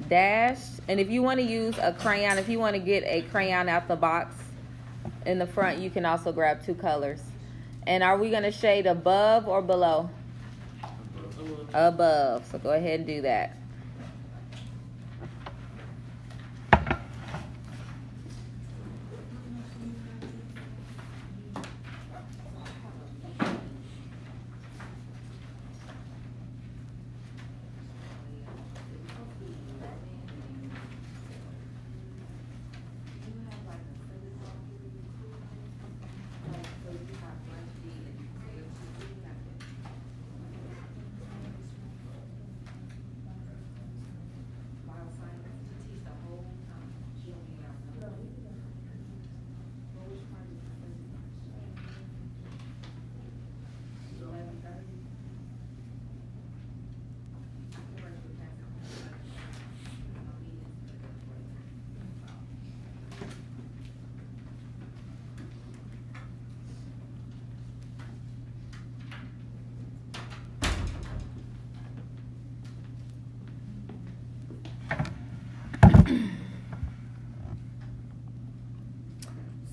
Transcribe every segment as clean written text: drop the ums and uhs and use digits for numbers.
dash. And if you want to use a crayon, if you want to get a crayon out the box in the front, you can also grab 2 colors. And are we going to shade above or below? Above. So go ahead and do that.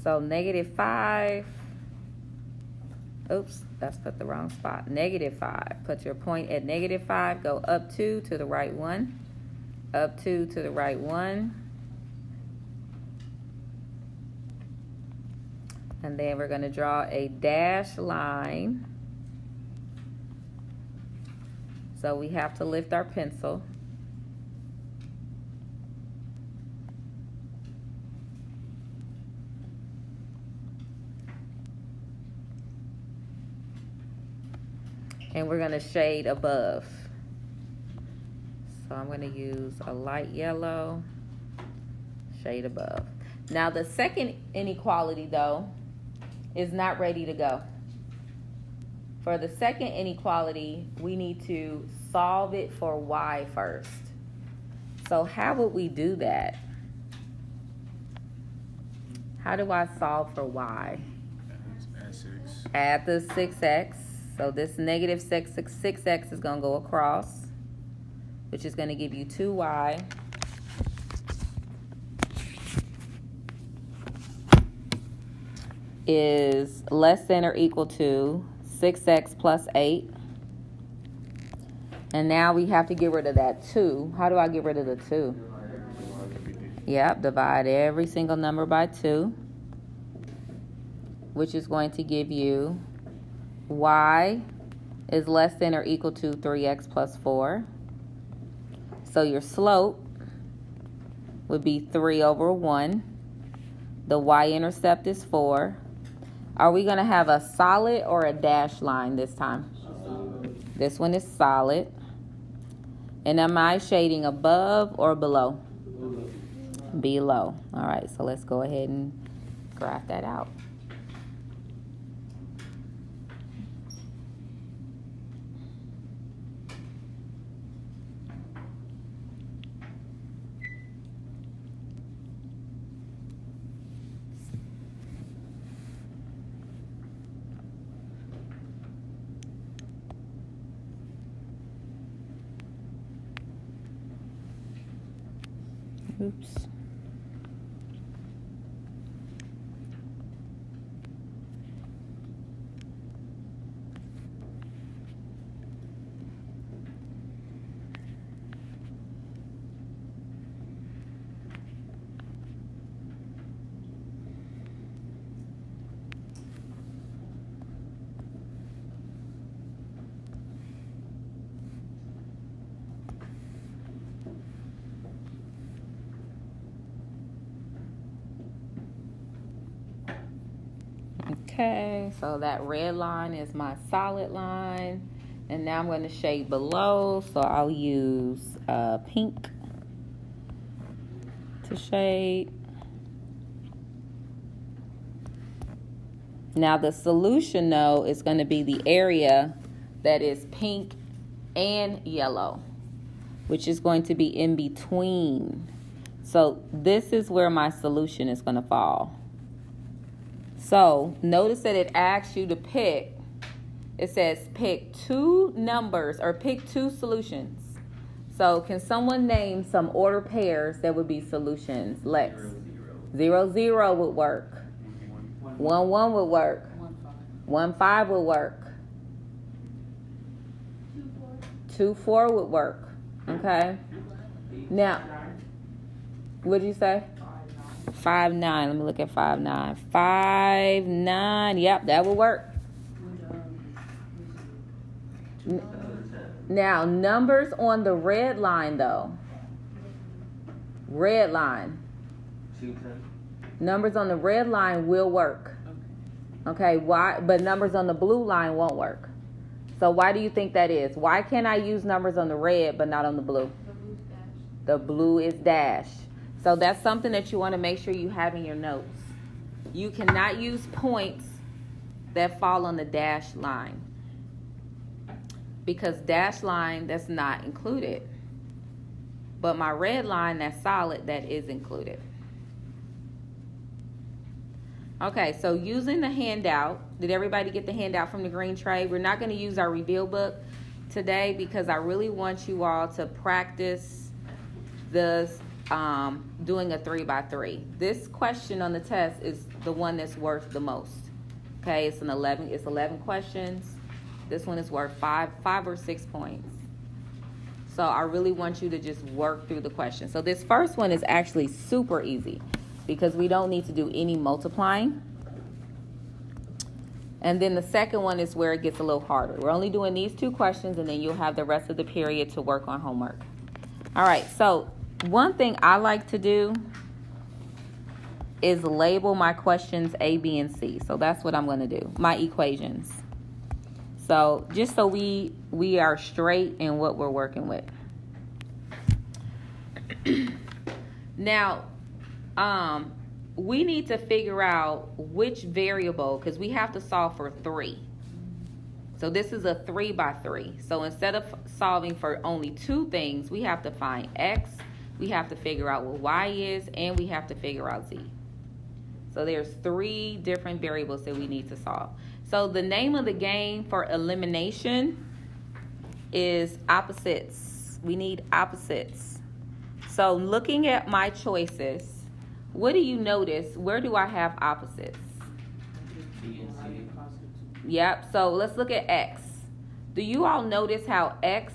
So -5. Oops, that's put the wrong spot. -5. Put your point at -5. Go up 2 to the right 1. Up 2 to the right 1. And then we're going to draw a dash line. So we have to lift our pencil. And we're going to shade above. So I'm going to use a light yellow, shade above. Now the second inequality though is not ready to go. For the second inequality, we need to solve it for y first. So how would we do that? How do I solve for y? Add 6. Add the 6x. So this -6x is going to go across, which is going to give you 2y. Is less than or equal to 6x plus 8. And now we have to get rid of that 2. How do I get rid of the 2? Yep, divide every single number by 2, which is going to give you y is less than or equal to 3x plus 4. So your slope would be 3 over 1. The y-intercept is 4. Are we going to have a solid or a dash line this time? This one is solid. And am I shading above or below? Below. All right, so let's go ahead and graph that out. Oops. Okay, so that red line is my solid line. And now I'm going to shade below. So I'll use pink to shade. Now the solution, though, is going to be the area that is pink and yellow, which is going to be in between. So this is where my solution is going to fall. So notice that it asks you to pick. It says pick 2 numbers or pick 2 solutions. So can someone name some order pairs that would be solutions? Lex. 0, 0. 0, 0 would work. 1, 1 would work. 1, 5 would work. 2, 4 would work. Okay. Now, what did you say? 5, 9. Let me look at 5, 9. 5, 9. Yep, that would work. Now, numbers on the red line, though. Red line. 2, 10. Numbers on the red line will work. Okay, why? But numbers on the blue line won't work. So why do you think that is? Why can't I use numbers on the red but not on the blue? The blue is dashed. So that's something that you want to make sure you have in your notes. You cannot use points that fall on the dashed line, because dashed line, that's not included. But my red line, that's solid, that is included. Okay, so using the handout, did everybody get the handout from the green tray? We're not going to use our reveal book today because I really want you all to practice this doing a 3x3. This question on the test is the one that's worth the most. Okay, it's 11 questions. This one is worth 5 or 6 points. So I really want you to just work through the question. So this first one is actually super easy because we don't need to do any multiplying. And then the second one is where it gets a little harder. We're only doing these 2 questions, and then you'll have the rest of the period to work on homework. All right, so one thing I like to do is label my questions A, B, and C. So that's what I'm going to do, my equations. So just so we are straight in what we're working with. Now, we need to figure out which variable, because we have to solve for 3. So this is a 3x3. So instead of solving for only 2 things, we have to find x, we have to figure out what y is, and we have to figure out z. So there's 3 different variables that we need to solve. So the name of the game for elimination is opposites. We need opposites. So looking at my choices, what do you notice? Where do I have opposites? B and C. Yep, so let's look at x. Do you all notice how x,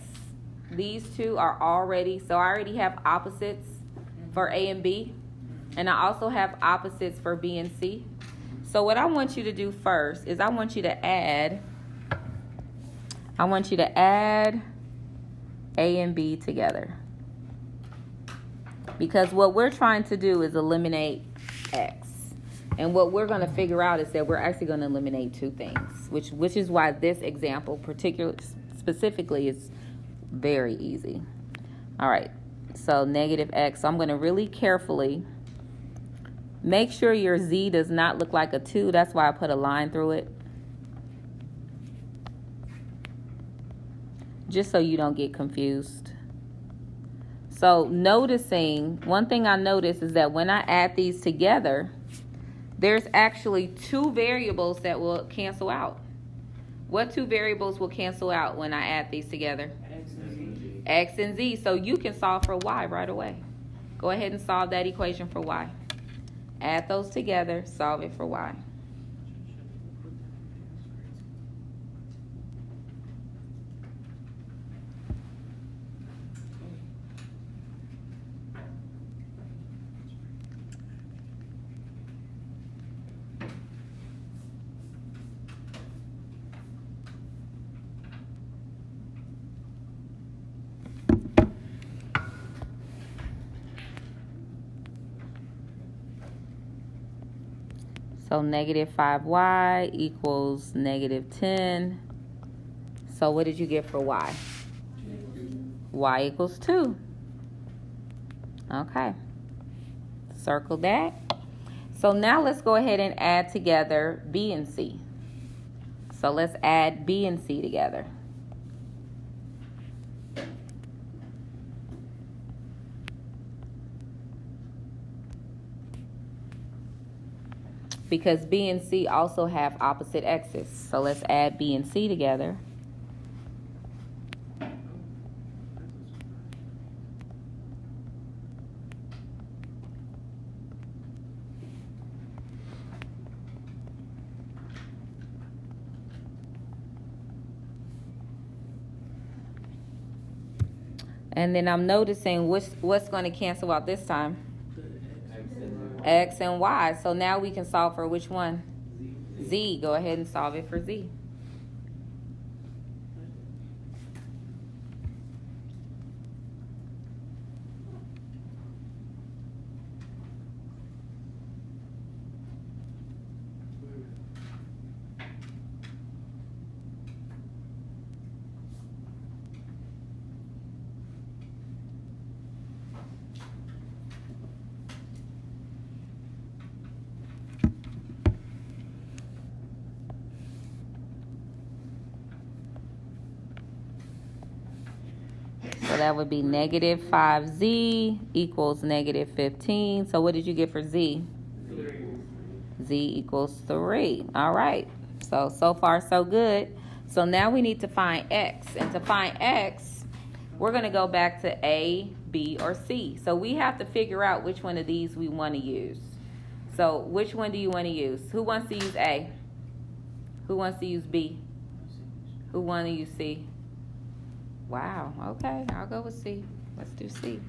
these 2 are already, so I already have opposites for A and B, and I also have opposites for B and C. So what I want you to do first is I want you to add A and B together. Because what we're trying to do is eliminate x. And what we're going to figure out is that we're actually going to eliminate 2 things, which is why this example specifically is very easy. All right, so negative x. So I'm going to really carefully make sure your z does not look like a 2. That's why I put a line through it. Just so you don't get confused. So noticing, one thing I notice is that when I add these together, there's actually 2 variables that will cancel out. What 2 variables will cancel out when I add these together? X and Z. X and Z. So you can solve for y right away. Go ahead and solve that equation for y. Add those together, solve it for y. So negative 5y equals negative 10. So what did you get for y? Y equals 2. Okay. Circle that. So now let's go ahead and add together B and C. So let's add B and C together. Because B and C also have opposite x's. So let's add B and C together. And then I'm noticing what's going to cancel out this time? X and X and Y. So now we can solve for which one? Z. Z. Go ahead and solve it for Z. So that would be negative 5Z equals negative 15. So what did you get for Z? Z equals 3. All right. So far, so good. So now we need to find X. And to find X, we're going to go back to A, B, or C. So we have to figure out which one of these we want to use. So which one do you want to use? Who wants to use A? Who wants to use B? Who wants to use C? Wow, okay, I'll go with C. Let's do C.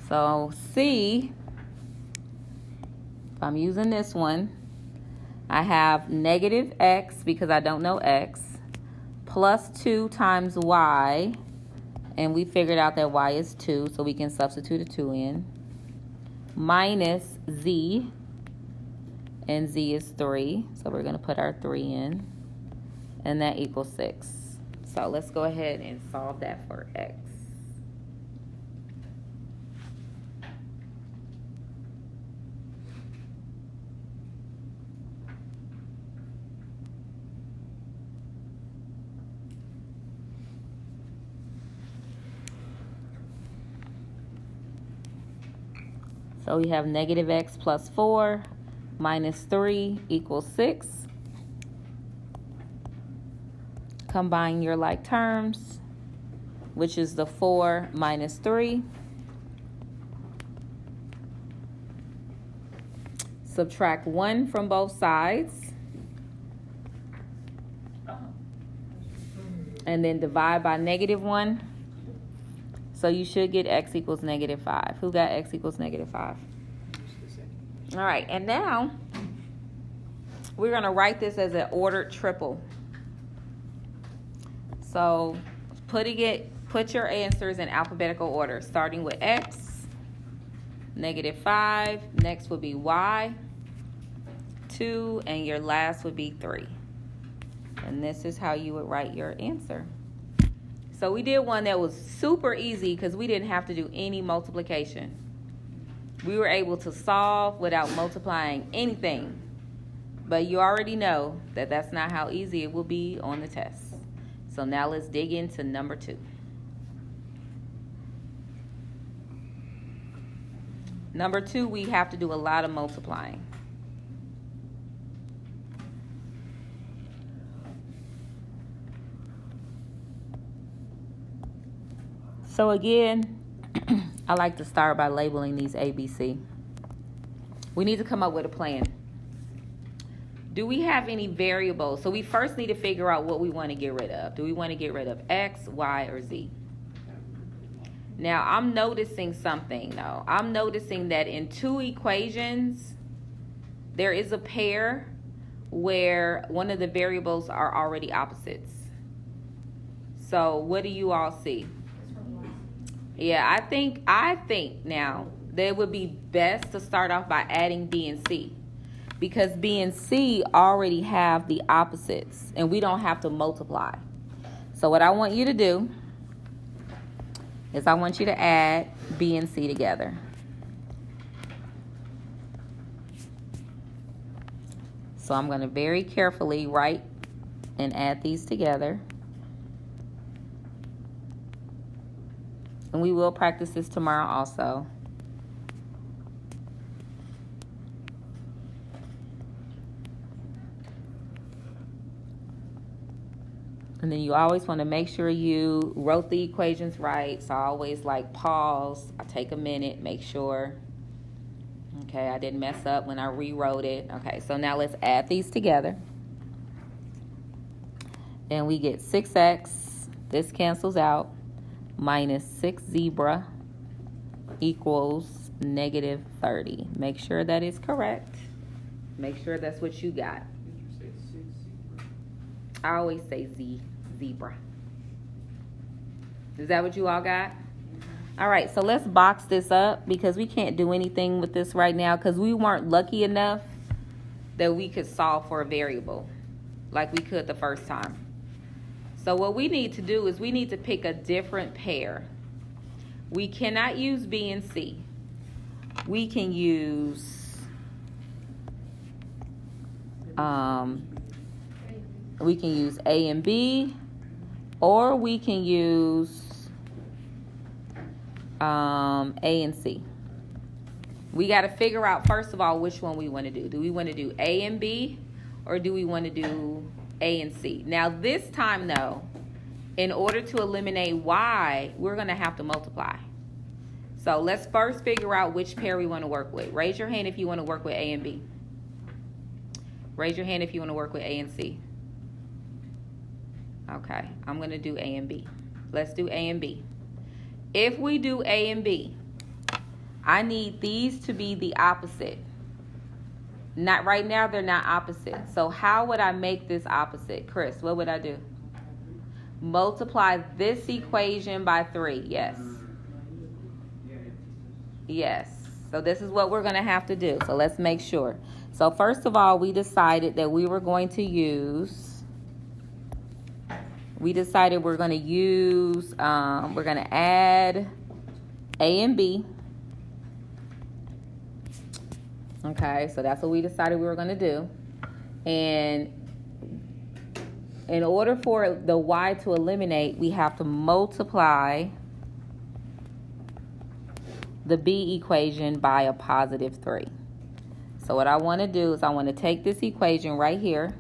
So C, if I'm using this one, I have negative X because I don't know X, plus 2 times Y, and we figured out that Y is 2, so we can substitute a 2 in, minus Z, and Z is 3, so we're going to put our 3 in, and that equals 6. So let's go ahead and solve that for X. So we have negative X plus 4 minus 3 equals 6. Combine your like terms, which is the 4 minus 3. Subtract 1 from both sides. And then divide by negative 1. So you should get X equals negative 5. Who got X equals negative 5? All right, and now we're going to write this as an ordered triple. So put your answers in alphabetical order, starting with X, negative 5. Next would be Y, 2, and your last would be 3. And this is how you would write your answer. So we did one that was super easy because we didn't have to do any multiplication. We were able to solve without multiplying anything. But you already know that that's not how easy it will be on the test. So now let's dig into number 2. Number 2, we have to do a lot of multiplying. So again, I like to start by labeling these A, B, C. We need to come up with a plan. Do we have any variables? So we first need to figure out what we want to get rid of. Do we want to get rid of X, Y, or Z? Now, I'm noticing something, though. I'm noticing that in 2 equations, there is a pair where one of the variables are already opposites. So what do you all see? Yeah, I think now that it would be best to start off by adding B and C. Because B and C already have the opposites, and we don't have to multiply. So what I want you to do is I want you to add B and C together. So I'm going to very carefully write and add these together. And we will practice this tomorrow also. And then you always want to make sure you wrote the equations right. So I always like pause. I take a minute, make sure. Okay, I didn't mess up when I rewrote it. Okay, so now let's add these together. And we get 6x. This cancels out. minus 6 zebra equals negative 30. Make sure that is correct. Make sure that's what you got. Did you say 6 zebra? I always say zebra. Is that what you all got? All right, so let's box this up because we can't do anything with this right now because we weren't lucky enough that we could solve for a variable like we could the first time. So what we need to do is we need to pick a different pair. We cannot use B and C. We can use A and B, or we can use A and C. We got to figure out, first of all, which one we want to do. Do we want to do A and B, or do we want to do A and C? Now, this time, though, in order to eliminate Y, we're going to have to multiply. So let's first figure out which pair we want to work with. Raise your hand if you want to work with A and B. Raise your hand if you want to work with A and C. Okay, I'm going to do A and B. Let's do A and B. If we do A and B, I need these to be the opposite. Not right now, they're not opposite. So how would I make this opposite? Chris, what would I do? Multiply this equation by 3. Yes. Yes. So this is what we're going to have to do. So let's make sure. So first of all, we decided that we were going to use... we're going to add A and B. Okay, so that's what we decided we were going to do. And in order for the Y to eliminate, we have to multiply the B equation by a positive 3. So what I want to do is I want to take this equation right here,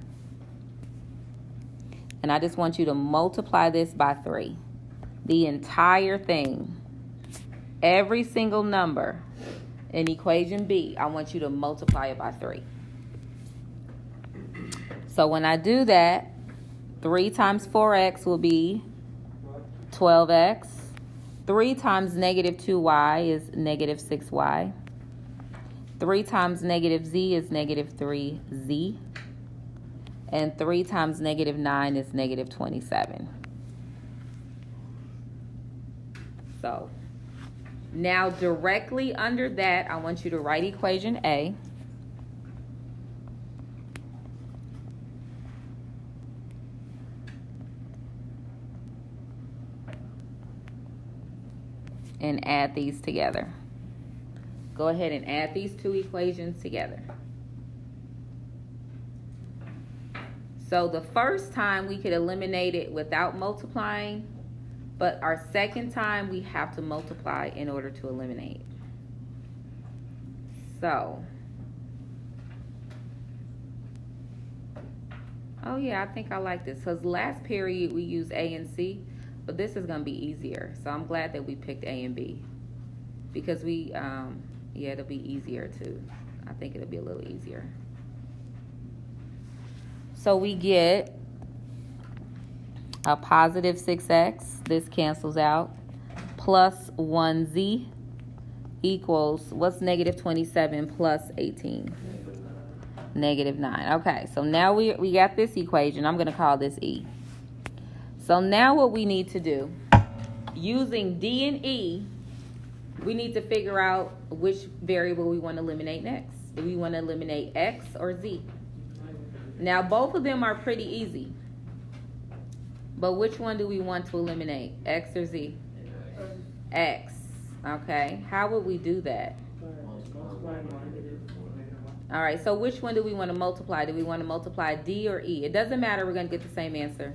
and I just want you to multiply this by 3. The entire thing. Every single number in equation B, I want you to multiply it by 3. So when I do that, 3 times 4x will be 12x. 3 times negative 2y is negative 6y. 3 times negative z is negative 3z. And 3 times negative 9 is negative 27. So now directly under that, I want you to write equation A. And add these together. Go ahead and add these two equations together. So the first time we could eliminate it without multiplying, but our second time we have to multiply in order to eliminate. So, oh yeah, I think I like this. Because last period we used A and C, but this is going to be easier. So I'm glad that we picked A and B. Because yeah, it'll be easier too. I think it'll be a little easier. So we get a positive 6x, this cancels out, plus 1z equals, what's negative 27 plus 18? Negative 9. Okay, so now we got this equation. I'm going to call this E. So now what we need to do, using D and E, we need to figure out which variable we want to eliminate next. Do we want to eliminate x or z? Now, both of them are pretty easy. But which one do we want to eliminate? X or Z? X. Okay. How would we do that? All right. So which one do we want to multiply? Do we want to multiply D or E? It doesn't matter. We're going to get the same answer.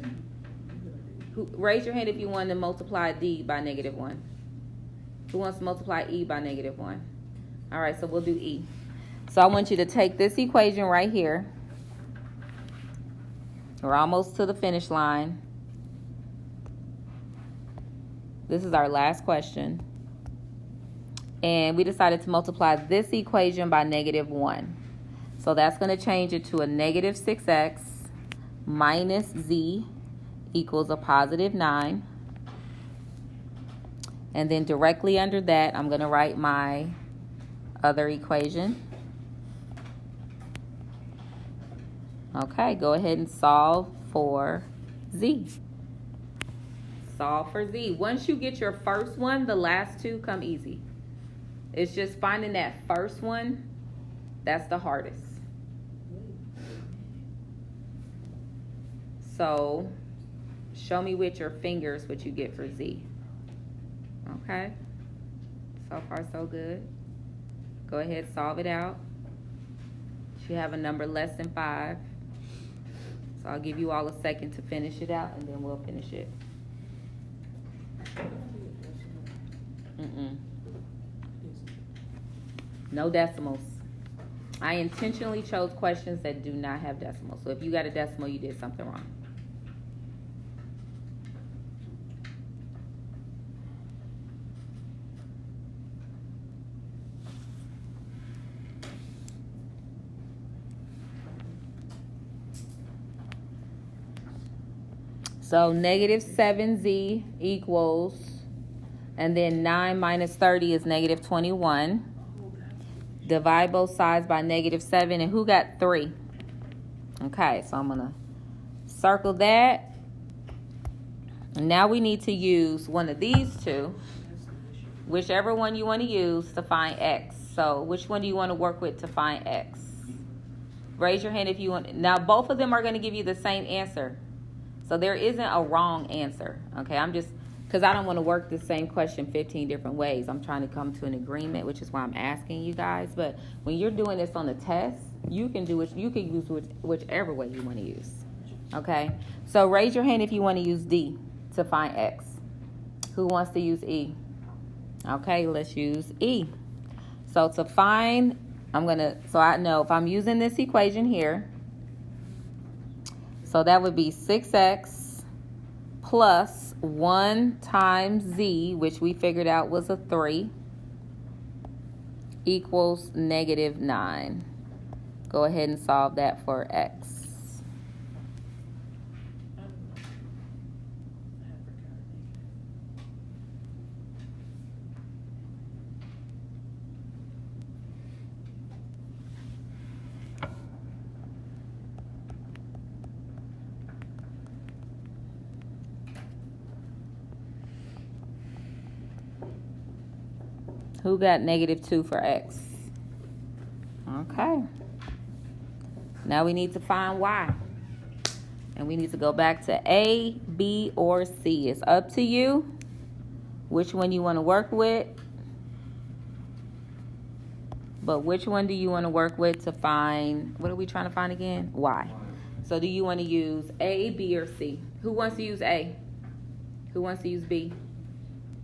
Raise your hand if you want to multiply D by negative 1. Who wants to multiply E by negative 1? All right. So we'll do E. So I want you to take this equation right here. We're almost to the finish line. This is our last question. And we decided to multiply this equation by negative 1. So that's going to change it to a negative 6x minus z equals a positive 9. And then directly under that, I'm going to write my other equation. Okay, go ahead and solve for z. Solve for z. Once you get your first one, the last two come easy. It's just finding that first one, that's the hardest. So, show me with your fingers what you get for z. Okay? So far, so good. Go ahead, solve it out. You have a number less than 5. So I'll give you all a second to finish it out, and then we'll finish it. No decimals. I intentionally chose questions that do not have decimals. So if you got a decimal, you did something wrong. So negative 7z equals, and then 9 minus 30 is negative 21. Divide both sides by negative 7, and who got 3? Okay, so I'm going to circle that. And now we need to use one of these two, whichever one you want to use to find x. So which one do you want to work with to find x? Raise your hand if you want. Now both of them are going to give you the same answer. So there isn't a wrong answer, okay? I'm just, because I don't want to work the same question 15 different ways. I'm trying to come to an agreement, which is why I'm asking you guys. But when you're doing this on the test, you can do it. You can use whichever way you want to use, okay? So raise your hand if you want to use D to find X. Who wants to use E? Okay, let's use E. So to find, so I know if I'm using this equation here, so that would be 6x plus 1 times z, which we figured out was a 3, equals negative 9. Go ahead and solve that for x. Who got negative 2 for x? Okay. Now we need to find y. And we need to go back to A, B, or C. It's up to you which one you want to work with. But which one do you want to work with to find, what are we trying to find again? Y. So do you want to use A, B, or C? Who wants to use A? Who wants to use B?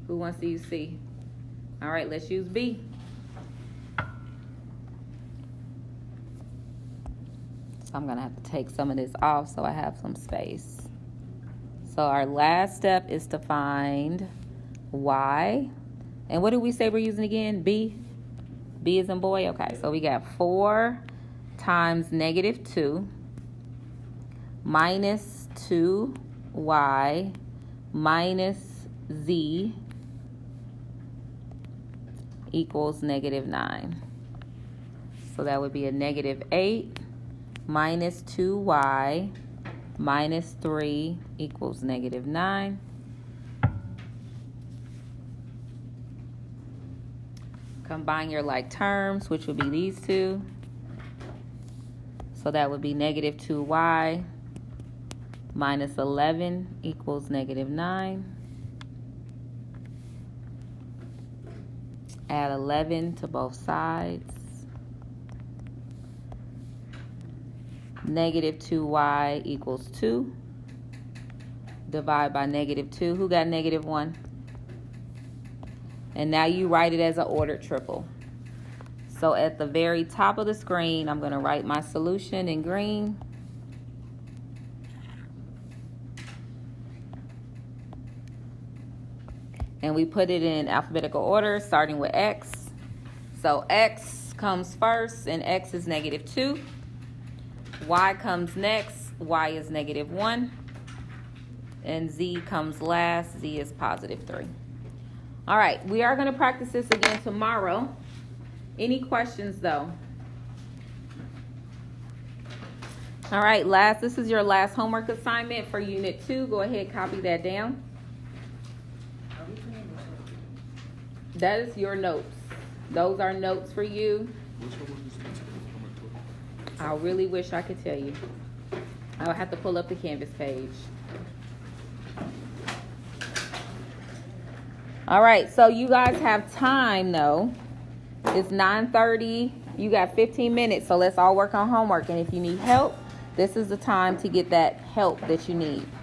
Who wants to use C? All right, let's use B. So I'm going to have to take some of this off so I have some space. So our last step is to find y. And what did we say we're using again? B? B as in boy? Okay, so we got 4 times negative 2 minus 2y minus z equals negative 9. So that would be a negative 8 minus 2y minus 3 equals negative 9. Combine your like terms, which would be these two. So that would be negative 2y minus 11 equals negative 9. Add 11 to both sides. Negative 2y equals 2. Divide by negative 2. Who got negative 1? And now you write it as an ordered triple. So at the very top of the screen, I'm going to write my solution in green. And we put it in alphabetical order, starting with x. So x comes first, and x is negative 2. Y comes next, y is negative 1. And z comes last, z is positive 3. All right, we are going to practice this again tomorrow. Any questions though? All right, this is your last homework assignment for Unit 2. Go ahead, copy that down. That is your notes. Those are notes for you. I really wish I could tell you. I'll have to pull up the Canvas page. All right, so you guys have time though. It's 9:30. You got 15 minutes, so let's all work on homework. And if you need help, this is the time to get that help that you need.